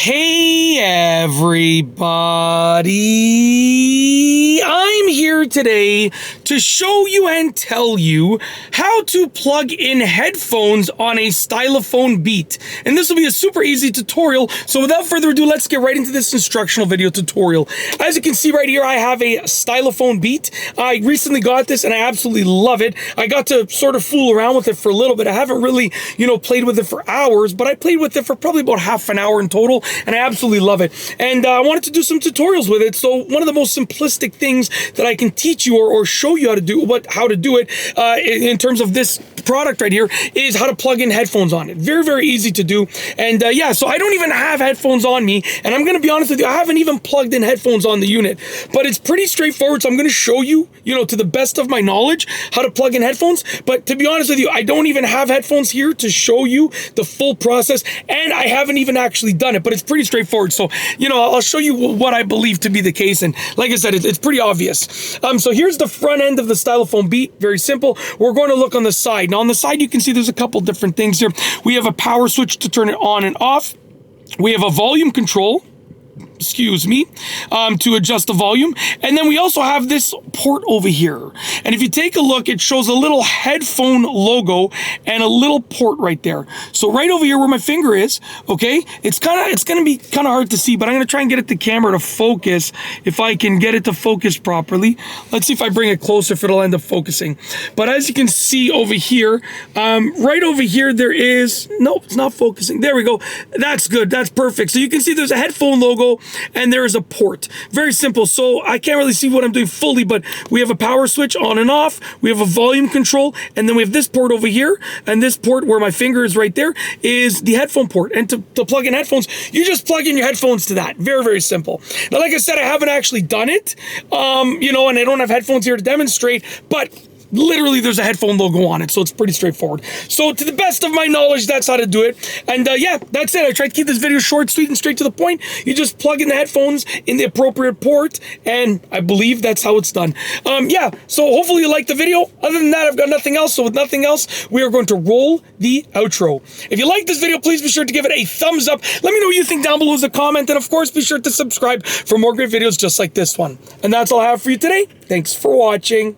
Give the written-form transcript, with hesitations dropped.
Hey everybody, I'm here today to show you and tell you how to plug in headphones on a Stylophone Beat. And this will be a super easy tutorial, so without further ado, let's get right into this instructional video tutorial. As you can see right here, I have a Stylophone Beat. I recently got this and I absolutely love it. I got to sort of fool around with it for a little bit. I haven't really, played with it for hours, but I played with it for probably about half an hour in total, and I absolutely love it. And I wanted to do some tutorials with it. So one of the most simplistic things that I can teach you or show you how to do it in terms of this product right here is how to plug in headphones on it. Very, very easy to do. And yeah, so I don't even have headphones on me, and I'm going to be honest with you, I haven't even plugged in headphones on the unit, but it's pretty straightforward. So I'm going to show you, to the best of my knowledge, how to plug in headphones. But to be honest with you, I don't even have headphones here to show you the full process, and I haven't even actually done it, but it's pretty straightforward. So, I'll show you what I believe to be the case. And like I said, it's pretty obvious. So here's the front end of the Stylophone Beat. Very simple. We're going to look on the side. Now on the side, you can see there's a couple different things here. We have a power switch to turn it on and off. We have a volume control, to adjust the volume. And then we also have this port over here. And if you take a look, it shows a little headphone logo and a little port right there. So right over here where my finger is, okay, it's going to be kind of hard to see, but I'm going to try and get the camera to focus if I can get it to focus properly. Let's see if I bring it closer if it'll end up focusing. But as you can see over here, right over here, there is, nope, it's not focusing. There we go. That's good. That's perfect. So you can see there's a headphone logo and there is a port. Very simple. So I can't really see what I'm doing fully, but we have a power switch on and off. We have a volume control, and then we have this port over here, and this port where my finger is right there is the headphone port. And to plug in headphones, you just plug in your headphones to that. Very, very simple. Now, like I said, I haven't actually done it, and I don't have headphones here to demonstrate, but literally there's a headphone logo on it, so it's pretty straightforward. So to the best of my knowledge, that's how to do it. And yeah, that's it. I tried to keep this video short, sweet, and straight to the point. You just plug in the headphones in the appropriate port, and I believe that's how it's done. Yeah, so hopefully you liked the video. Other than that, I've got nothing else. So with nothing else, we are going to roll the outro. If you like this video, please be sure to give it a thumbs up. Let me know what you think down below as a comment, and of course, be sure to subscribe for more great videos just like this one. And that's all I have for you today. Thanks for watching.